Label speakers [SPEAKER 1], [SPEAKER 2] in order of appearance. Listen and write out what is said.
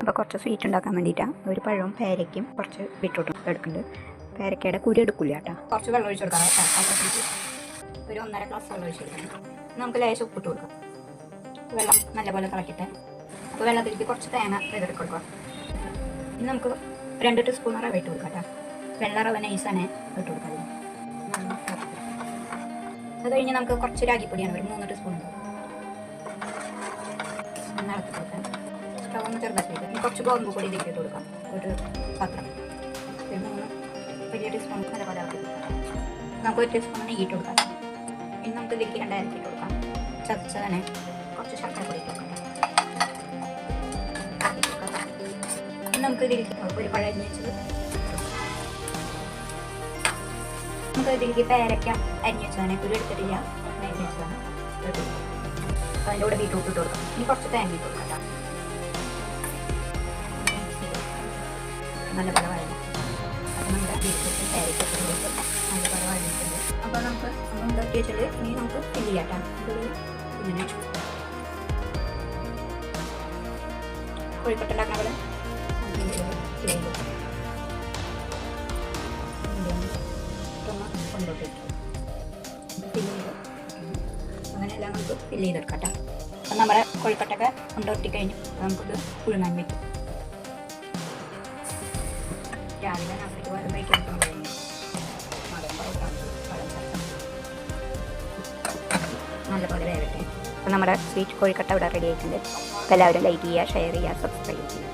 [SPEAKER 1] അപ്പോൾ കുറച്ച് സ്വീറ്റ് ഉണ്ടാക്കാൻ വേണ്ടിയിട്ടാണ് ഒരു പഴവും പേരയ്ക്കും കുറച്ച് ബീട്രൂട്ടും എടുക്കുന്നുണ്ട്. പേരയ്ക്കയുടെ കുരു എടുക്കില്ല കേട്ടോ. കുറച്ച് വെള്ളം ഒഴിച്ച് കൊടുക്കാം കേട്ടോ. ഒരു 1.5 ഗ്ലാസ് വെള്ളം ഒഴിച്ച് കൊടുക്കണം. നമുക്ക് ലേശം ഉപ്പിട്ട് കൊടുക്കാം. വെള്ളം നല്ലപോലെ തിളക്കട്ടെ. അപ്പോൾ വെള്ളത്തിലേക്ക് കുറച്ച് തേങ്ങ വെതറി കൊടുക്കുക. ഇനി നമുക്ക് 2 ടീസ്പൂൺ റവ ഇട്ട് കൊടുക്കാം കേട്ടോ. വെള്ള റവ നൈസാണ് ഇട്ട് കൊടുക്കാം. അത് കഴിഞ്ഞ് നമുക്ക് കുറച്ച് രാഗിപ്പൊടിയാണ് ഒരു 3 ടീസ്പൂൺ ഇളക്കി കൊടുക്കാം. സ്റ്റവ് ഒന്ന് ചെറുതാക്കിയിട്ട് ഇനി കുറച്ച് ഗോതമ്പ് പൊടി ഇതിലേക്ക് ഇട്ട് കൊടുക്കാം. ഒരു പാത്രം പിന്നെ 3 വലിയ ടീസ്പൂൺ നല്ലപോലെ ഇളക്കി കൊടുക്കാം. നമുക്ക് 1 ടീസ്പൂൺ നെയ്യ് ഇട്ട് കൊടുക്കാം. ഇനി നമുക്ക് ഇതിലേക്ക് 2 ഏലക്ക ഇട്ട് കൊടുക്കാം. ചതച്ചതന്നെ കുറച്ച് ശർക്കര പൊടി ഇട്ട് കൊടുക്കാം. നമുക്ക് ഇതിലേക്ക് ഒരു പഴം അരിഞ്ഞ് വെച്ചത് നമുക്ക് ഇതിലേക്ക് പേരയ്ക്ക അരിഞ്ഞ് വെച്ചതാണ്. കുരു എടുത്തിട്ടില്ല, അരിഞ്ഞ് വെച്ചതാണ്. അപ്പോൾ അതിൻ്റെ കൂടെ ബീട്രൂട്ട് ഇട്ട് കൊടുക്കാം. ഇനി കുറച്ച് തേങ്ങ ഇട്ട് കൊടുക്കാം. നല്ല പല വഴഞ്ഞു. അപ്പോൾ നമ്മുടെ ബീട്രൂട്ട് പേരയ്ക്ക നല്ല പല വഴഞ്ഞിട്ടുണ്ട്. അപ്പോൾ നമുക്ക് ഉണ്ടാക്കി വെച്ചിട്ട് ഇനി നമുക്ക് ഫില്ല് ചെയ്യാം കേട്ടോ. ഇങ്ങനെ കോഴിക്കോട്ട ഉണ്ടാക്കുന്ന പോലെ അങ്ങനെയെല്ലാം നമുക്ക് ഫില്ല് ചെയ്തെടുക്കാം കേട്ടോ. അപ്പം നമ്മുടെ കോഴിക്കട്ടൊക്കെ കൊണ്ടൊട്ടി കഴിഞ്ഞു നമുക്കിത് പുഴുങ്ങാൻ പറ്റും. രാവിലെ നാട്ടിലേക്ക് വരുമ്പോഴേക്കും നല്ലപോലെ വേവട്ടെ. അപ്പം നമ്മുടെ സ്വീറ്റ് കോഴിക്കട്ട ഇവിടെ റെഡി ആയിട്ടുണ്ട്. അപ്പോൾ എല്ലാവരും ലൈക്ക് ചെയ്യുക, ഷെയർ ചെയ്യുക, സബ്സ്ക്രൈബ് ചെയ്യുക.